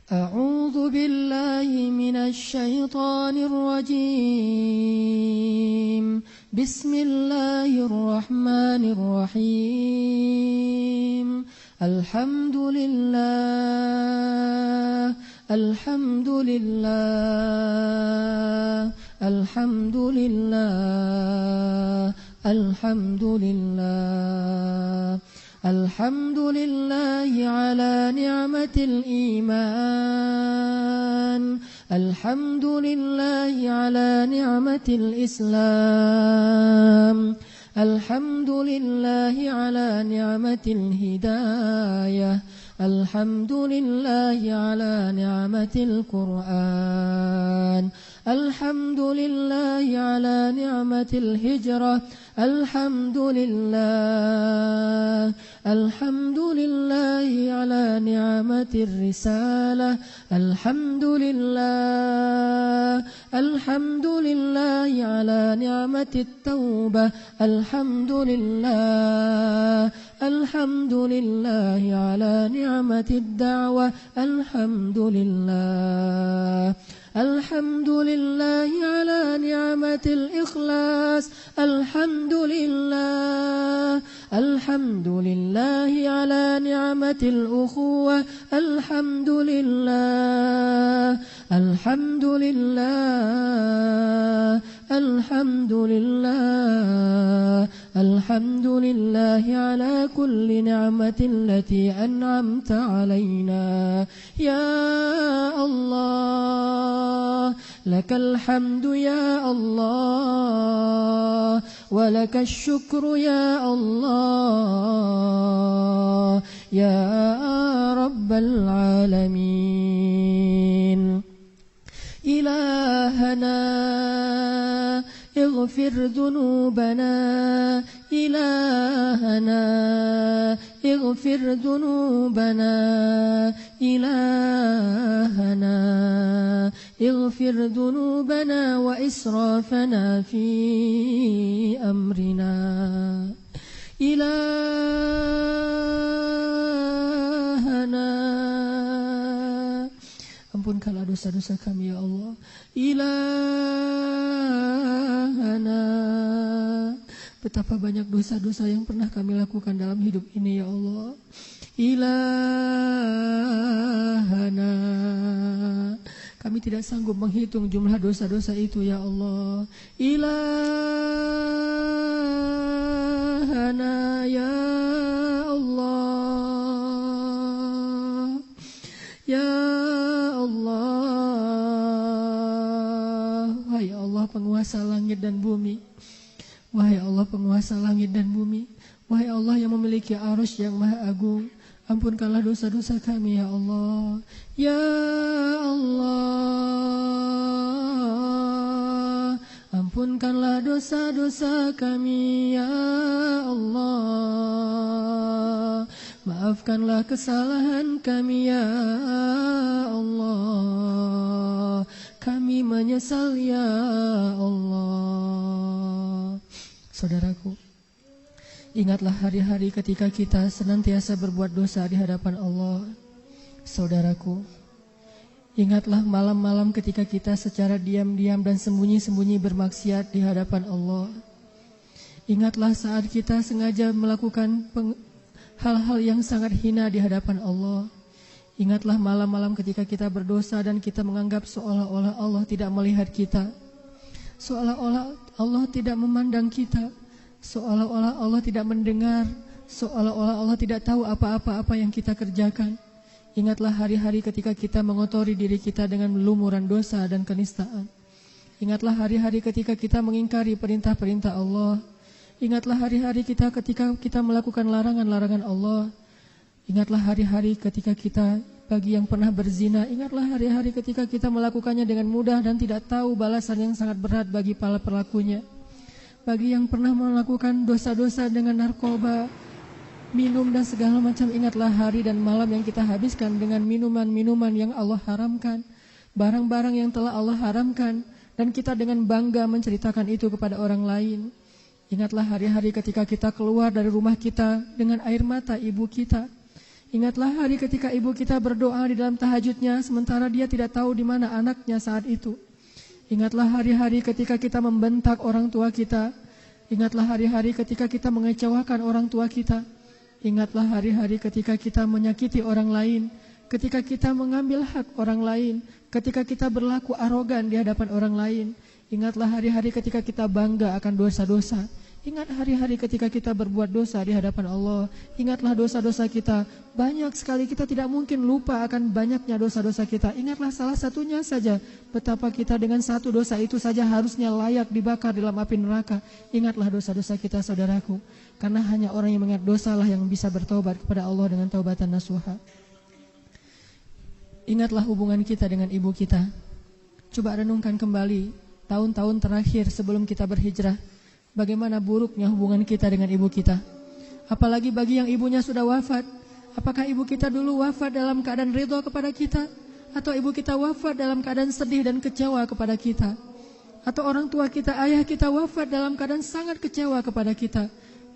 أعوذ بالله من الشيطان الرجيم بسم الله الرحمن الرحيم الحمد لله الحمد لله الحمد لله الحمد لله الحمد لله على نعمة الإيمان الحمد لله على نعمة الإسلام الحمد لله على نعمة الهداية الحمد لله على نعمة القرآن الحمد لله على نعمة الهجرة الحمد لله الحمد لله على نعمة الرسالة الحمد لله الحمد لله على نعمة التوبة الحمد لله الحمد لله على نعمة الدعوة الحمد لله الحمد لله على نعمة الإخلاص الحمد لله الحمد لله على نعمة الأخوة الحمد لله الحمد لله الحمد لله الحمد لله على كل نعمة التي أنعمت علينا يا الله لك الحمد يا الله ولك الشكر يا الله يا رب العالمين إلهنا اغفر ذنوبنا إلهنا اغفر ذنوبنا إلهنا اغفر ذنوبنا وإسرافنا في أمرنا إلهنا ampunkanlah dosa-dosa kami ya Allah Ilahana. Betapa banyak dosa-dosa yang pernah kami lakukan dalam hidup ini ya Allah Ilahana. Kami tidak sanggup menghitung jumlah dosa-dosa itu ya Allah Ilahana ya Allah ya Allah. Wahai Allah penguasa langit dan bumi, wahai Allah penguasa langit dan bumi, wahai Allah yang memiliki arasy yang maha agung, ampunkanlah dosa-dosa kami ya Allah ya Allah. Ampunkanlah dosa-dosa kami ya Allah. Maafkanlah kesalahan kami ya Allah. Kami menyesal ya Allah. Saudaraku, ingatlah hari-hari ketika kita senantiasa berbuat dosa di hadapan Allah. Saudaraku, ingatlah malam-malam ketika kita secara diam-diam dan sembunyi-sembunyi bermaksiat di hadapan Allah. Ingatlah saat kita sengaja melakukan hal-hal yang sangat hina di hadapan Allah. Ingatlah malam-malam ketika kita berdosa dan kita menganggap seolah-olah Allah tidak melihat kita, seolah-olah Allah tidak memandang kita, seolah-olah Allah tidak mendengar, seolah-olah Allah tidak tahu apa-apa yang kita kerjakan. Ingatlah hari-hari ketika kita mengotori diri kita dengan lumuran dosa dan kenistaan. Ingatlah hari-hari ketika kita mengingkari perintah-perintah Allah. Ingatlah hari-hari kita ketika kita melakukan larangan-larangan Allah. Ingatlah hari-hari ketika kita, bagi yang pernah berzina, ingatlah hari-hari ketika kita melakukannya dengan mudah dan tidak tahu balasan yang sangat berat bagi para pelakunya. Bagi yang pernah melakukan dosa-dosa dengan narkoba, minum dan segala macam, ingatlah hari dan malam yang kita habiskan dengan minuman-minuman yang Allah haramkan, barang-barang yang telah Allah haramkan, dan kita dengan bangga menceritakan itu kepada orang lain. Ingatlah hari-hari ketika kita keluar dari rumah kita dengan air mata ibu kita. Ingatlah hari ketika ibu kita berdoa di dalam tahajudnya sementara dia tidak tahu di mana anaknya saat itu. Ingatlah hari-hari ketika kita membentak orang tua kita. Ingatlah hari-hari ketika kita mengecewakan orang tua kita. Ingatlah hari-hari ketika kita menyakiti orang lain, ketika kita mengambil hak orang lain, ketika kita berlaku arogan di hadapan orang lain. Ingatlah hari-hari ketika kita bangga akan dosa-dosa. Ingat hari-hari ketika kita berbuat dosa di hadapan Allah. Ingatlah dosa-dosa kita. Banyak sekali, kita tidak mungkin lupa akan banyaknya dosa-dosa kita. Ingatlah salah satunya saja, betapa kita dengan satu dosa itu saja harusnya layak dibakar dalam api neraka. Ingatlah dosa-dosa kita, saudaraku. Karena hanya orang yang mengingat dosalah yang bisa bertobat kepada Allah dengan taubatan nasuha. Ingatlah hubungan kita dengan ibu kita. Coba renungkan kembali tahun-tahun terakhir sebelum kita berhijrah. Bagaimana buruknya hubungan kita dengan ibu kita. Apalagi bagi yang ibunya sudah wafat. Apakah ibu kita dulu wafat dalam keadaan ridha kepada kita? Atau ibu kita wafat dalam keadaan sedih dan kecewa kepada kita? Atau orang tua kita, ayah kita wafat dalam keadaan sangat kecewa kepada kita?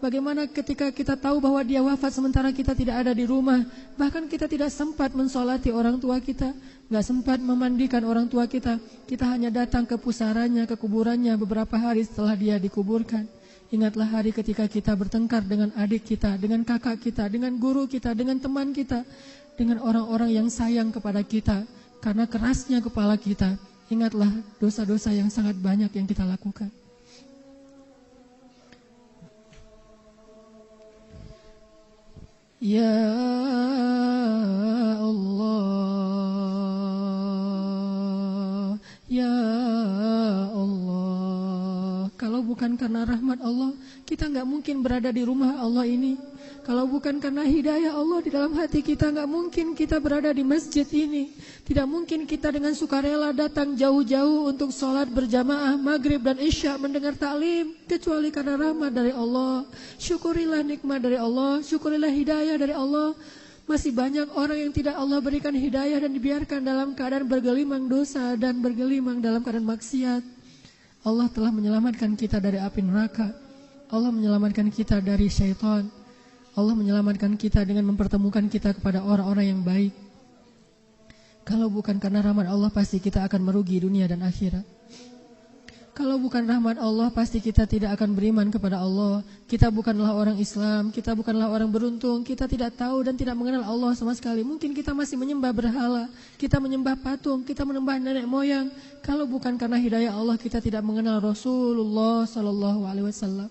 Bagaimana ketika kita tahu bahwa dia wafat sementara kita tidak ada di rumah? Bahkan kita tidak sempat mensolati orang tua kita, gak sempat memandikan orang tua kita. Kita hanya datang ke pusaranya, ke kuburannya beberapa hari setelah dia dikuburkan. Ingatlah hari ketika kita bertengkar dengan adik kita, dengan kakak kita, dengan guru kita, dengan teman kita, dengan orang-orang yang sayang kepada kita. Karena kerasnya kepala kita, ingatlah dosa-dosa yang sangat banyak yang kita lakukan. Ya Allah, Ya Allah. Kalau bukan karena rahmat Allah, kita gak mungkin berada di rumah Allah ini. Kalau bukan karena hidayah Allah di dalam hati kita, gak mungkin kita berada di masjid ini. Tidak mungkin kita dengan sukarela datang jauh-jauh untuk sholat berjamaah maghrib dan isya mendengar taklim, kecuali karena rahmat dari Allah. Syukurilah nikmat dari Allah, syukurilah hidayah dari Allah. Masih banyak orang yang tidak Allah berikan hidayah dan dibiarkan dalam keadaan bergelimang dosa dan bergelimang dalam keadaan maksiat. Allah telah menyelamatkan kita dari api neraka. Allah menyelamatkan kita dari syaitan. Allah menyelamatkan kita dengan mempertemukan kita kepada orang-orang yang baik. Kalau bukan karena rahmat Allah, pasti kita akan merugi dunia dan akhirat. Kalau bukan rahmat Allah, pasti kita tidak akan beriman kepada Allah. Kita bukanlah orang Islam, kita bukanlah orang beruntung, kita tidak tahu dan tidak mengenal Allah sama sekali. Mungkin kita masih menyembah berhala, kita menyembah patung, kita menyembah nenek moyang. Kalau bukan karena hidayah Allah, kita tidak mengenal Rasulullah SAW.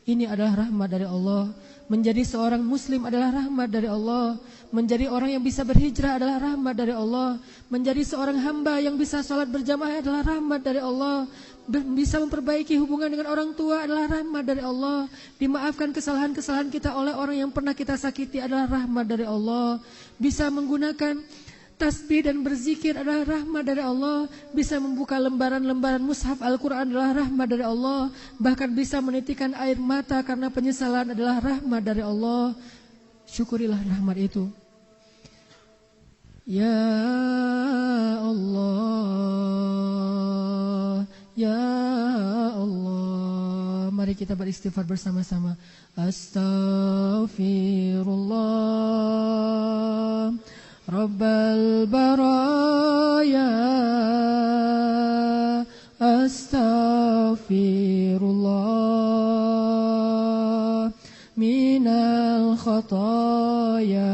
Ini adalah rahmat dari Allah. Menjadi seorang muslim adalah rahmat dari Allah. Menjadi orang yang bisa berhijrah adalah rahmat dari Allah. Menjadi seorang hamba yang bisa sholat berjamaah adalah rahmat dari Allah. Bisa memperbaiki hubungan dengan orang tua adalah rahmat dari Allah. Dimaafkan kesalahan-kesalahan kita oleh orang yang pernah kita sakiti adalah rahmat dari Allah. Bisa menggunakan tasbih dan berzikir adalah rahmat dari Allah. Bisa membuka lembaran-lembaran mushaf Al-Quran adalah rahmat dari Allah. Bahkan bisa menitikan air mata karena penyesalan adalah rahmat dari Allah. Syukurilah rahmat itu. Ya Allah, Ya Allah. Mari kita beristighfar bersama-sama. Astaghfirullah Rabbal baraya, astaghfirullah minal khataya,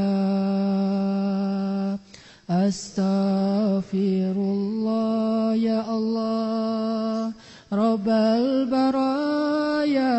astaghfirullah ya Allah. Rabbal baraya,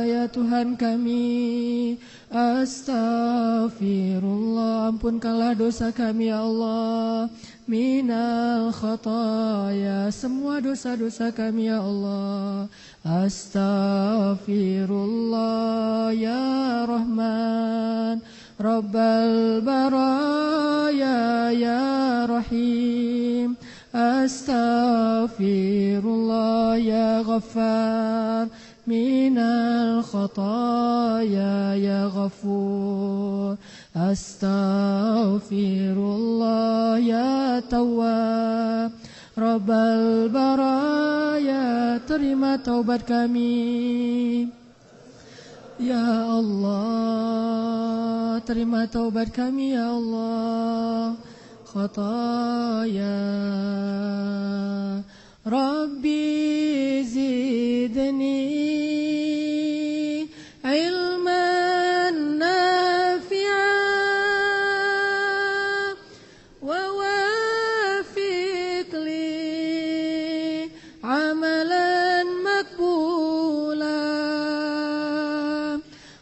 ya Tuhan kami, astaghfirullah, ampunkanlah dosa kami ya Allah. Minal khataya, semua dosa-dosa kami ya Allah. Astaghfirullah ya Rahman, Rabbal baraya ya Rahim. Astaghfirullah ya Ghaffar, minal khataya ya Ghafur. Astaghfirullah ya Tawwab, Rabbal baraya, terima taubat kami ya Allah. terima taubat kami ya Allah. Khataya Rabbi zidni ilman nafi'an wa wafiq li amalan makbula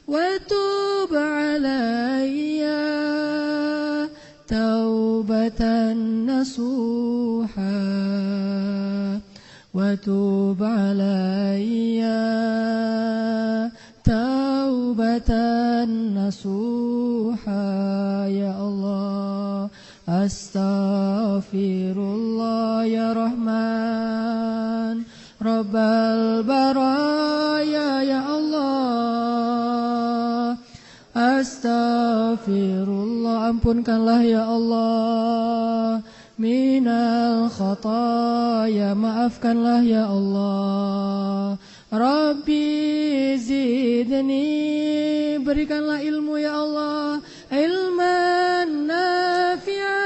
wa tub alayya taubatan nasuha wa tub alayya taubatan nasuha ya Allah. Astaghfirullah ya Rahman Rabbal baraya ya Allah. Astaghfirullah, ampunkanlah ya Allah. Minal khataya, maafkanlah ya Allah. Rabbi zidni, berikanlah ilmu ya Allah. Ilman nafi'an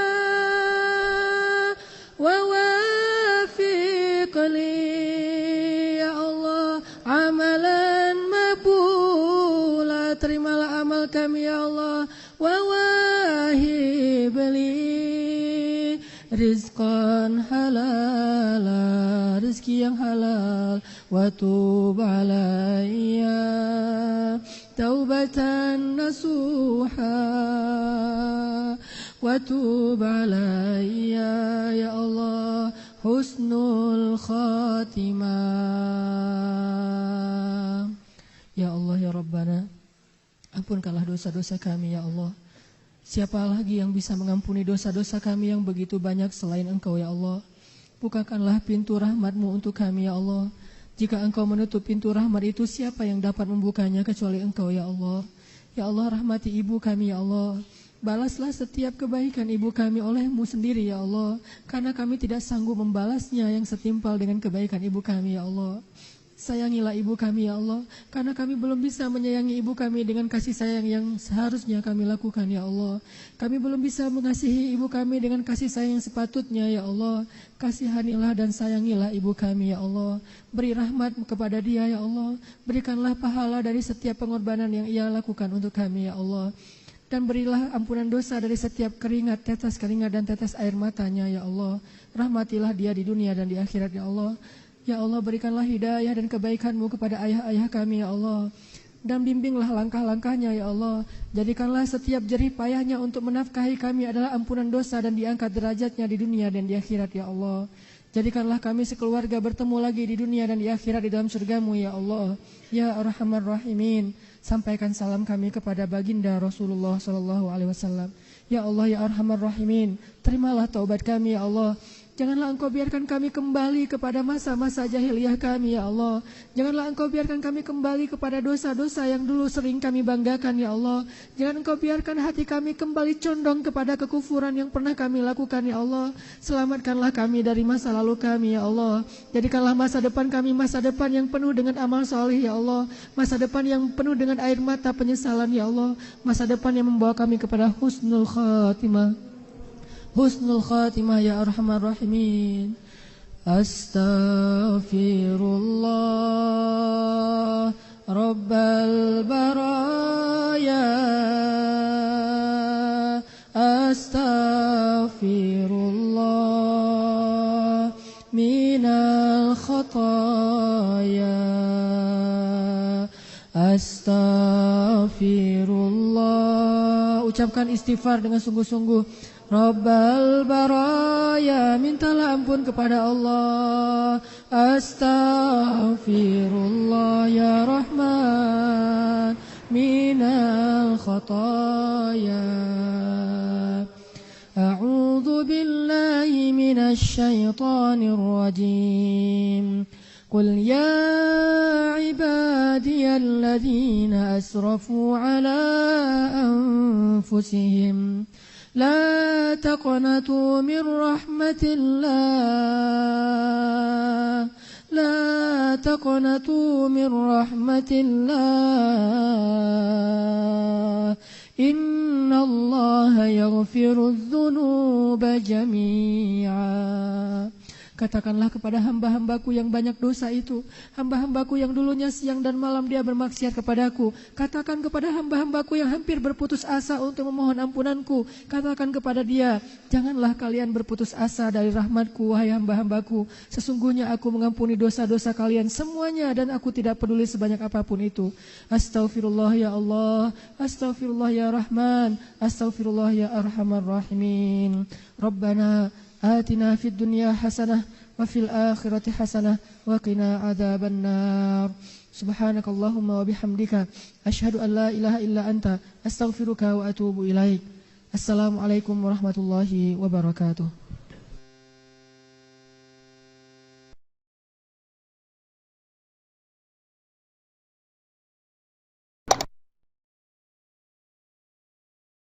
wa wafiq li ya Allah amalan maqbula, terimalah amal kami ya Allah. Wa wahib li rizqan halala, rezeki yang halal. Wa tub alayya taubatan nasuha, wa tub alayya ya Allah husnul khatimah. Ya Allah ya Rabbana, ampunkanlah dosa-dosa kami ya Allah. Siapa lagi yang bisa mengampuni dosa-dosa kami yang begitu banyak selain Engkau ya Allah. Bukakanlah pintu rahmat-Mu untuk kami ya Allah. Jika Engkau menutup pintu rahmat itu, siapa yang dapat membukanya kecuali Engkau ya Allah. Ya Allah, rahmati ibu kami ya Allah. Balaslah setiap kebaikan ibu kami oleh-Mu sendiri ya Allah, karena kami tidak sanggup membalasnya yang setimpal dengan kebaikan ibu kami ya Allah. Sayangilah ibu kami ya Allah, karena kami belum bisa menyayangi ibu kami dengan kasih sayang yang seharusnya kami lakukan ya Allah. Kami belum bisa mengasihi ibu kami dengan kasih sayang yang sepatutnya ya Allah. Kasihanilah dan sayangilah ibu kami ya Allah. Beri rahmat kepada dia ya Allah. Berikanlah pahala dari setiap pengorbanan yang ia lakukan untuk kami ya Allah. Dan berilah ampunan dosa dari setiap keringat, tetes keringat dan tetes air matanya ya Allah. Rahmatilah dia di dunia dan di akhirat ya Allah. Ya Allah, berikanlah hidayah dan kebaikan-Mu kepada ayah-ayah kami ya Allah. Dan bimbinglah langkah-langkahnya ya Allah. Jadikanlah setiap jerih payahnya untuk menafkahi kami adalah ampunan dosa dan diangkat derajatnya di dunia dan di akhirat ya Allah. Jadikanlah kami sekeluarga bertemu lagi di dunia dan di akhirat di dalam surga-Mu ya Allah. Ya Arhamar Rahimin, sampaikan salam kami kepada baginda Rasulullah SAW. Ya Allah ya Arhamar Rahimin, terimalah taubat kami ya Allah. Janganlah Engkau biarkan kami kembali kepada masa-masa jahiliyah kami ya Allah. Janganlah Engkau biarkan kami kembali kepada dosa-dosa yang dulu sering kami banggakan ya Allah. Jangan Engkau biarkan hati kami kembali condong kepada kekufuran yang pernah kami lakukan ya Allah. Selamatkanlah kami dari masa lalu kami ya Allah. Jadikanlah masa depan kami masa depan yang penuh dengan amal soleh ya Allah. Masa depan yang penuh dengan air mata penyesalan ya Allah. Masa depan yang membawa kami kepada husnul khatimah. Husnul khatimah ya Arhamar Rahimin. Astaghfirullah Rabbal baraya. Astaghfirullah minal khataya. Astaghfirullah, ucapkan istighfar dengan sungguh-sungguh. Rabbal baraya, mintalah ampun kepada Allah. Astaghfirullah ya Rahman minal khataya. A'udzu billahi minasy syaithanir rajim. Qul ya ibadiyalladzina asrafu ala anfusihim la taqnatu min rahmatillah, la taqnatu min rahmatillah, Innallaha yaghfirudz dzunuba jami'a. Katakanlah kepada hamba-hambaku yang banyak dosa itu, hamba-hambaku yang dulunya siang dan malam dia bermaksiat kepadaku. Katakan kepada hamba-hambaku yang hampir berputus asa untuk memohon ampunanku, katakan kepada dia, janganlah kalian berputus asa dari rahmatku, wahai hamba-hambaku. Sesungguhnya aku mengampuni dosa-dosa kalian semuanya dan aku tidak peduli sebanyak apapun itu. Astaghfirullah ya Allah, astaghfirullah ya Rahman, astaghfirullah ya Arhamar Rahimin. Rabbana آتنا في الدنيا حسنة وفي الآخرة حسنة وقنا عذاب النار سبحانك اللهم وبحمدك أشهد أن لا إله إلا أنت أستغفرك وأتوب إليك السلام عليكم ورحمة الله وبركاته.